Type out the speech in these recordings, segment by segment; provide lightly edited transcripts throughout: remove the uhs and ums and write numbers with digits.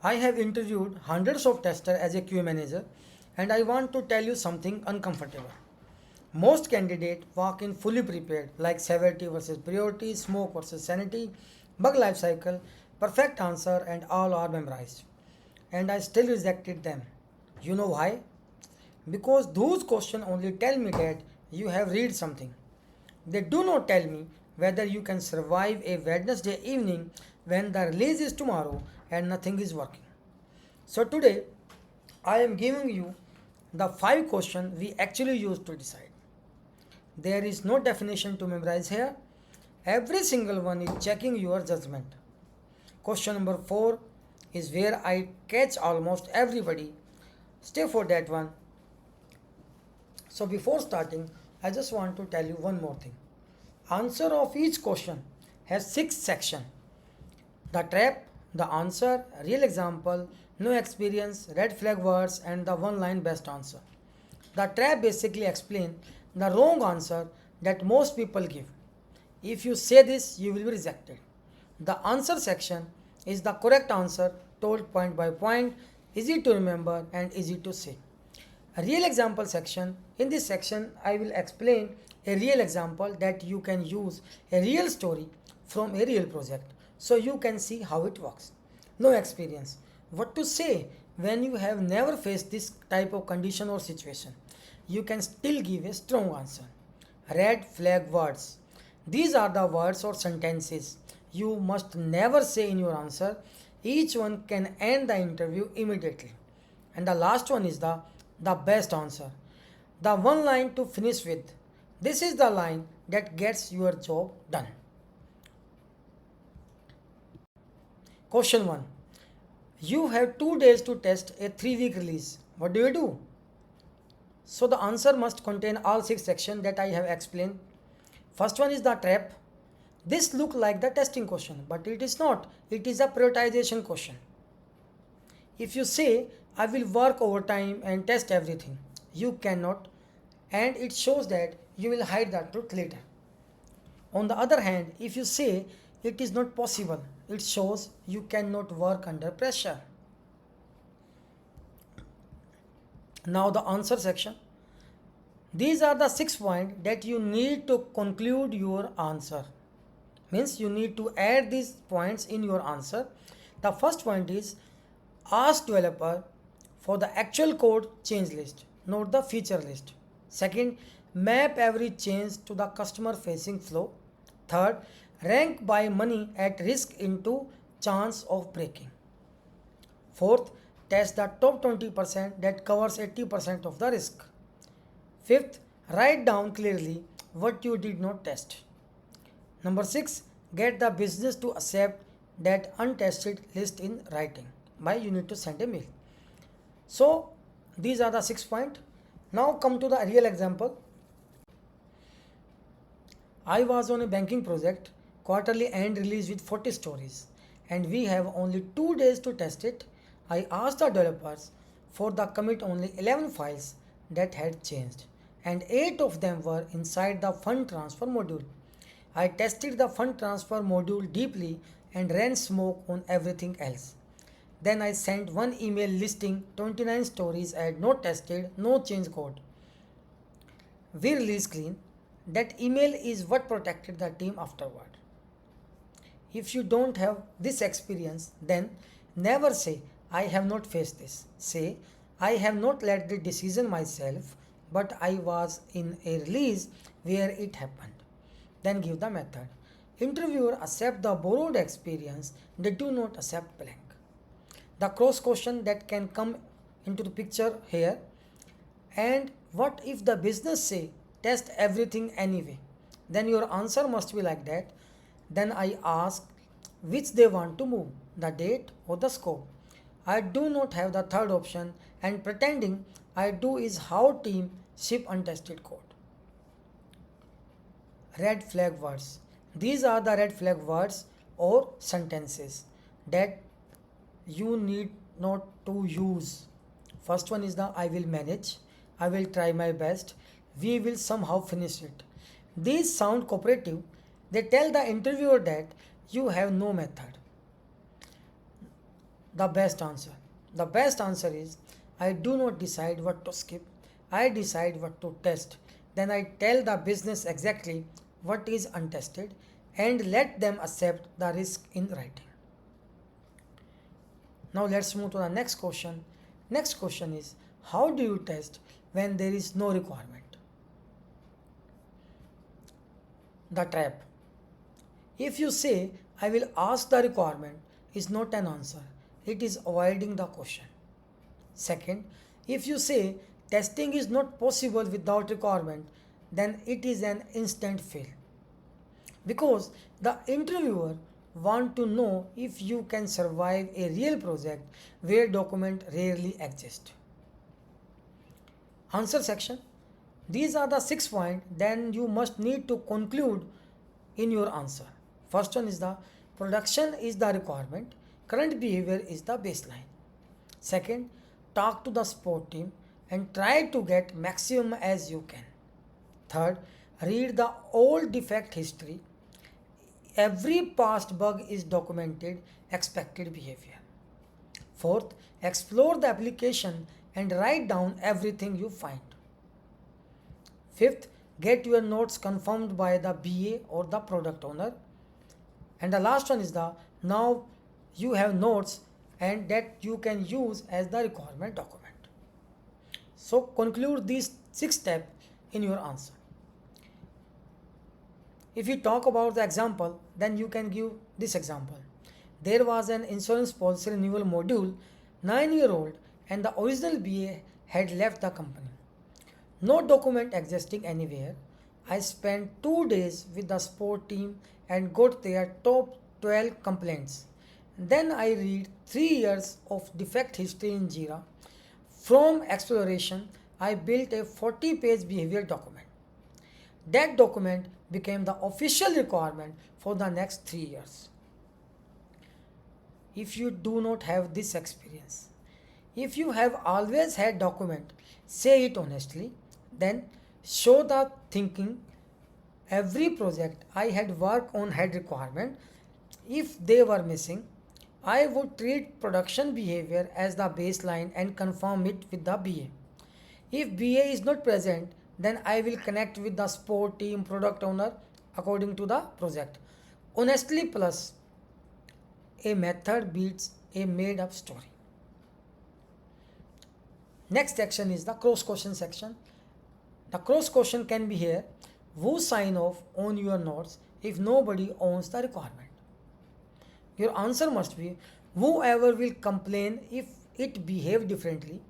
I have interviewed hundreds of testers as a QA manager and I want to tell you something uncomfortable. Most candidates walk in fully prepared like severity versus priority, smoke versus sanity, bug life cycle, perfect answer and all are memorized. And I still rejected them. You know why? Because those questions only tell me that you have read something. They do not tell me whether you can survive a Wednesday evening when the release is tomorrow and nothing is working. So today I am giving you the 5 questions we actually use to decide. There is no definition to memorize here. Every single one is checking your judgment. Question number 4 is where I catch almost everybody. Stay for that one. So before starting, I just want to tell you one more thing. Answer of each question has 6 sections. The trap, the answer, real example, no experience, red flag words and the one line best answer. The trap basically explains the wrong answer that most people give. If you say this, you will be rejected. The answer section is the correct answer told point by point, easy to remember and easy to say. A real example section. In this section, I will explain a real example that you can use a real story from a real project so you can see how it works. No experience. What to say when you have never faced this type of condition or situation? You can still give a strong answer. Red flag words. These are the words or sentences you must never say in your answer. Each one can end the interview immediately. And the last one is the best answer. The one line to finish with. This is the line that gets your job done. Question 1. You have 2 days to test a 3-week release. What do you do? So the answer must contain all 6 sections that I have explained. First one is the trap. This look like the testing question, but it is not. It is a prioritization question. If you say, I will work overtime and test everything, you cannot, and it shows that you will hide the truth later. On the other hand, if you say it is not possible, it shows you cannot work under pressure. Now the answer section. These are the 6 points that you need to conclude your answer. Means you need to add these points in your answer. The first point is ask developer for the actual code change list, not the feature list. Second, map every change to the customer facing flow. Third, rank by money at risk into chance of breaking. Fourth, test the top 20% that covers 80% of the risk. Fifth, write down clearly what you did not test. Number 6, get the business to accept that untested list in writing. Why you need to send a mail. So these are the 6 points. Now come to the real example. I was on a banking project, quarterly end release with 40 stories, and we have only 2 days to test it. I asked the developers for the commit only 11 files that had changed, and 8 of them were inside the fund transfer module. I tested the fund transfer module deeply and ran smoke on everything else. Then I sent one email listing 29 stories I had not tested, no change code. We release clean. That email is what protected the team afterward. If you don't have this experience, then never say, I have not faced this. Say, I have not led the decision myself, but I was in a release where it happened. Then give the method. Interviewer accept the borrowed experience, they do not accept blank. The cross question that can come into the picture here. And what if the business say test everything anyway? Then your answer must be like that. Then I ask which they want to move, the date or the scope. I do not have the third option, and pretending I do is how team ship untested code. Red flag words. These are the red flag words or sentences that you need not to use. First one is the I will manage, I will try my best, we will somehow finish it. These sound cooperative. They tell the interviewer that you have no method. The best answer. The best answer is I do not decide what to skip. I decide what to test. Then I tell the business exactly what is untested and let them accept the risk in writing. Now let's move to the next question. Next question is how do you test when there is no requirement? The trap. If you say I will ask the requirement is not an answer. It is avoiding the question. Second, if you say testing is not possible without requirement, then it is an instant fail. Because the interviewer want to know if you can survive a real project where document rarely exist. Answer section. These are the 6 points then you must need to conclude in your answer. First one is the production is the requirement, current behavior is the baseline. Second, talk to the support team and try to get maximum as you can. Third, read the old defect history. Every past bug is documented expected behavior. Fourth, explore the application and write down everything you find. Fifth, get your notes confirmed by the BA or the product owner. And the last one is the now you have notes and that you can use as the requirement document. So conclude these 6 steps in your answer. If you talk about the example, then you can give this example. There was an insurance policy renewal module, 9-year-old, and the original BA had left the company. No document existing anywhere. I spent 2 days with the support team and got their top 12 complaints. Then I read 3 years of defect history in Jira. From exploration, I built a 40-page behavior document. That document became the official requirement for the next 3 years. If you do not have this experience, if you have always had document, say it honestly, then show the thinking. Every project I had worked on had requirement. If they were missing, I would treat production behavior as the baseline and confirm it with the BA. If BA is not present, then I will connect with the support team, product owner according to the project. Honestly plus a method beats a made up story. Next section is the cross question section. The cross question can be here. Who sign off on your notes if nobody owns the requirement? Your answer must be whoever will complain if it behave differently.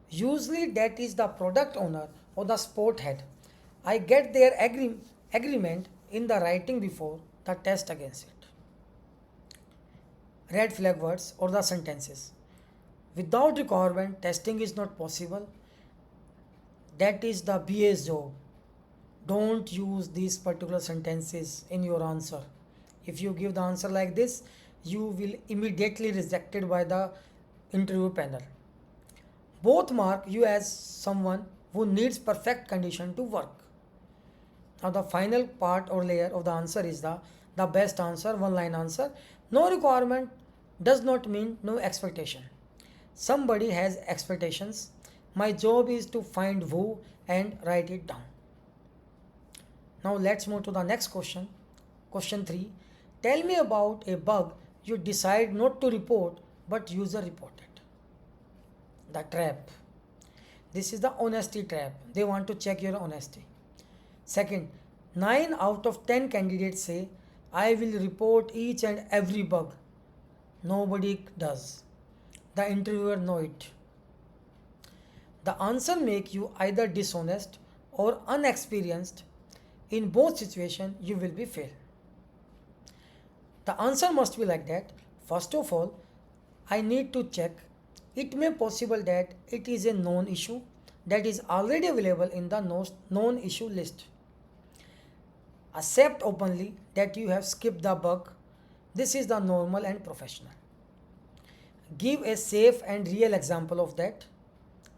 Usually that is the product owner or the support head. I get their agreement in the writing before the test against it. Red flag words or the sentences. Without requirement, testing is not possible. That is the BA's job. Don't use these particular sentences in your answer. If you give the answer like this, you will immediately rejected by the interview panel. Both mark you as someone who needs perfect condition to work. Now the final part or layer of the answer is the best answer, one line answer. No requirement does not mean no expectation. Somebody has expectations. My job is to find who and write it down. Now let's move to the next question. Question 3. Tell me about a bug you decide not to report but user reported. The trap. This is the honesty trap. They want to check your honesty. Second, 9 out of 10 candidates say, I will report each and every bug. Nobody does. The interviewer know it. The answer make you either dishonest or unexperienced. In both situations, you will be fail. The answer must be like that. First of all, I need to check. It may possible that it is a known issue that is already available in the known issue list. Accept openly that you have skipped the bug. This is the normal and professional. Give a safe and real example of that.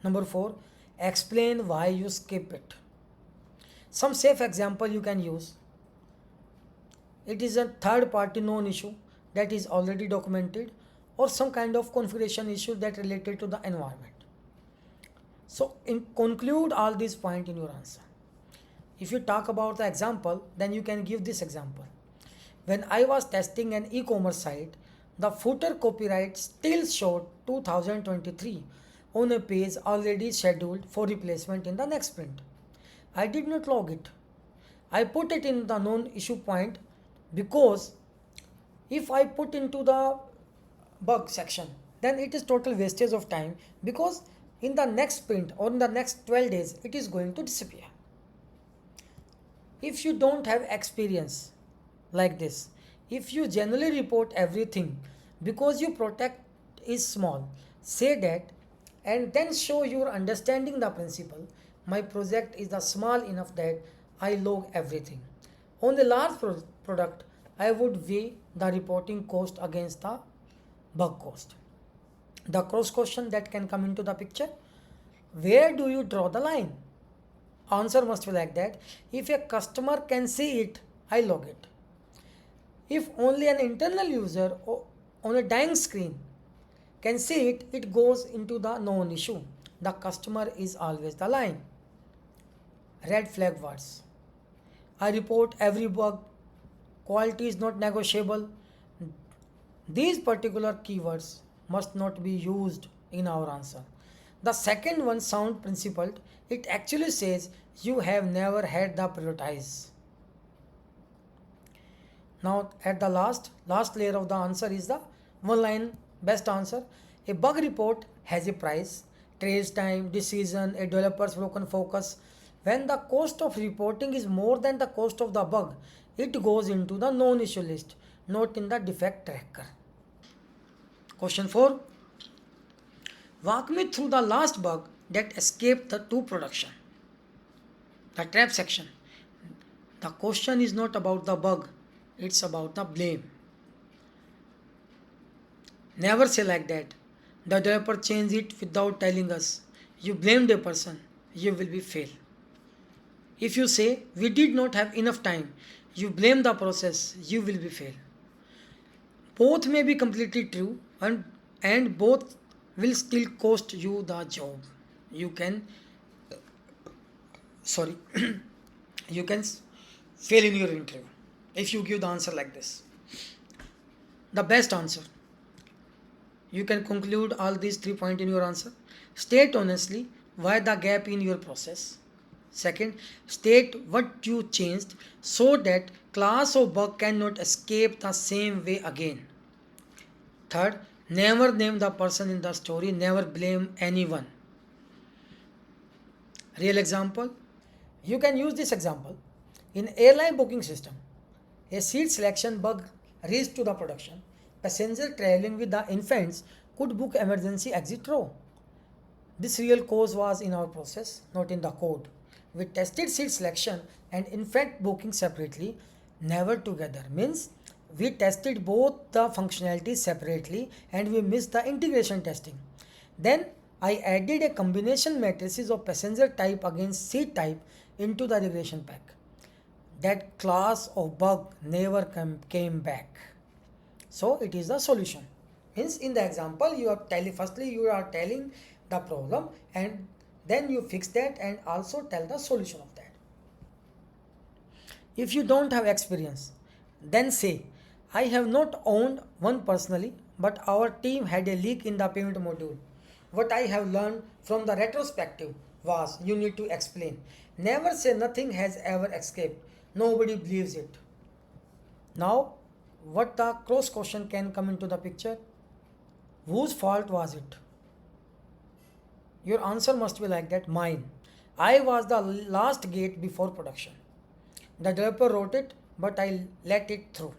Number 4, explain why you skip it. Some safe example you can use. It is a third party known issue that is already documented, or some kind of configuration issue that related to the environment. So conclude all these points in your answer. If you talk about the example, then you can give this example. When I was testing an e-commerce site, the footer copyright still showed 2023 on a page already scheduled for replacement in the next sprint. I did not log it. I put it in the non-issue point because if I put into the bug section, then it is total wastage of time, because in the next sprint or in the next 12 days it is going to disappear. If you don't have experience like this, if you generally report everything because your protect is small, say that and then show your understanding the principle. My project is the small enough that I log everything. On the large product, I would weigh the reporting cost against the bug cost. The cross question that can come into the picture: where do you draw the line? Answer must be like that: if a customer can see it, I log it. If only an internal user on a dying screen can see it, it goes into the known issue. The customer is always the line. Red flag words: I report every bug. Quality is not negotiable. These particular keywords must not be used in our answer. The second one sound principled. It actually says you have never had the prioritize. Now at the last layer of the answer is the one line best answer. A bug report has a price, trace time, decision, a developer's broken focus. When the cost of reporting is more than the cost of the bug, it goes into the known issue list, not in the defect tracker. Question 4. Walk me through the last bug that escaped to production. The trap section. The question is not about the bug, it's about the blame. Never say like that: the developer changed it without telling us. You blamed a person, you will be fail. If you say we did not have enough time, you blame the process, you will be fail. Both may be completely true, and both will still cost you the job. You can you can fail in your interview if you give the answer like this. The best answer: you can conclude all these 3 points in your answer. State honestly why the gap in your process. Second, state what you changed so that class or bug cannot escape the same way again. Third, never name the person in the story, never blame anyone. Real example: you can use this example. In airline booking system, a seat selection bug reached to the production. Passenger traveling with the infants could book emergency exit row. This real cause was in our process, not in the code. We tested seat selection and infant booking separately, never together. Means we tested both the functionalities separately and we missed the integration testing. Then I added a combination matrices of passenger type against seat type into the regression pack. That class of bug never came back. So it is the solution. Hence in the example you are telling the problem and then you fix that and also tell the solution of that. If you don't have experience, then say, I have not owned one personally, but our team had a leak in the payment module. What I have learned from the retrospective was you need to explain. Never say nothing has ever escaped. Nobody believes it. Now, what the cross question can come into the picture? Whose fault was it? Your answer must be like that: mine. I was the last gate before production. The developer wrote it, but I let it through.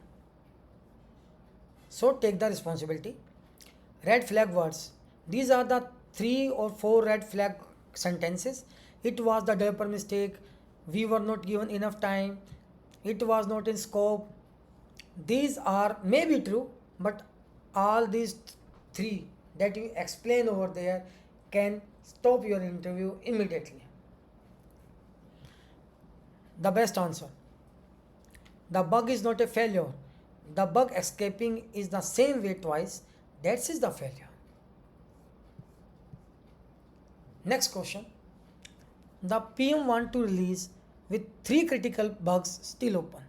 So take the responsibility. Red flag words. These are the 3 or 4 red flag sentences. It was the developer mistake. We were not given enough time. It was not in scope. These are maybe true, but all these 3 that you explain over there can stop your interview immediately. The best answer: the bug is not a failure. The bug escaping is the same way twice. That is the failure. Next question. The PM want to release with 3 critical bugs still open.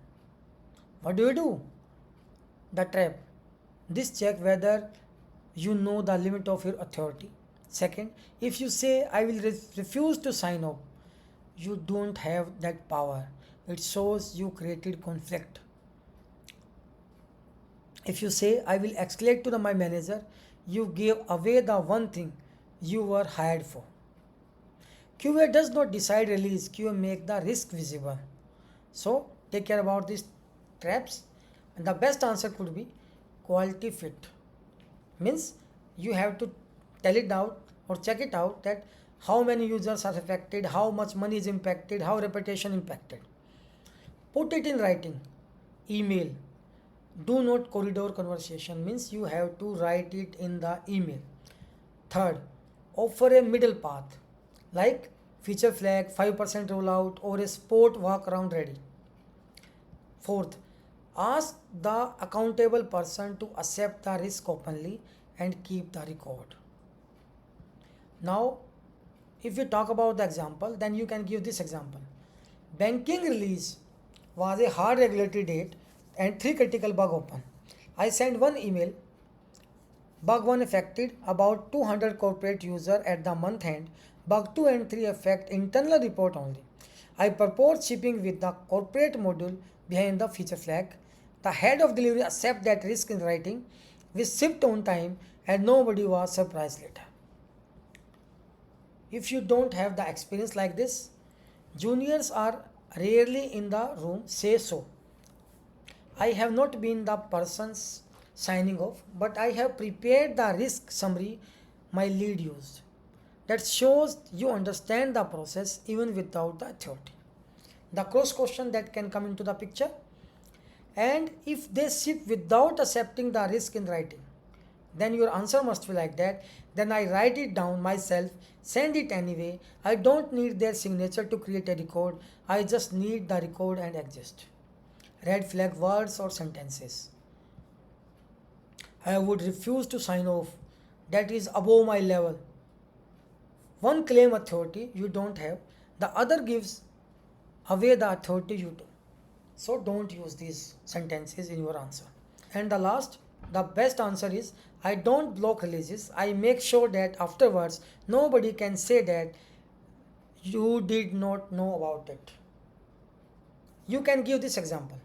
What do you do? The trap. This check whether you know the limit of your authority. Second, if you say I will refuse to sign up, you don't have that power. It shows you created conflict. If you say I will escalate to my manager, you gave away the one thing you were hired for. QA does not decide release, QA make the risk visible. So take care about these traps. And the best answer could be quality fit. Means you have to tell it out or check it out that how many users are affected, how much money is impacted, how reputation impacted. Put it in writing, email. Do not corridor conversation, means you have to write it in the email. Third, offer a middle path like feature flag, 5% rollout, or a sport walk around ready. Fourth, ask the accountable person to accept the risk openly and keep the record. Now, if we talk about the example, then you can give this example. Banking release was a hard regulatory date and 3 critical bug open. I sent one email. Bug 1 affected about 200 corporate user at the month end. Bug 2 and 3 affect internal report only. I propose shipping with the corporate module behind the feature flag. The head of delivery accept that risk in writing. We shipped on time and nobody was surprised later. If you don't have the experience like this, juniors are rarely in the room, say so. I have not been the person signing off, but I have prepared the risk summary my lead used. That shows you understand the process even without the authority. The cross question that can come into the picture. And if they ship without accepting the risk in writing, then your answer must be like that. Then I write it down myself, send it anyway. I don't need their signature to create a record. I just need the record and exist. Red flag words or sentences. I would refuse to sign off. That is above my level. One claim authority you don't have, the other gives away the authority you do. So don't use these sentences in your answer. And the last, the best answer is I don't block releases. I make sure that afterwards nobody can say that you did not know about it. You can give this example.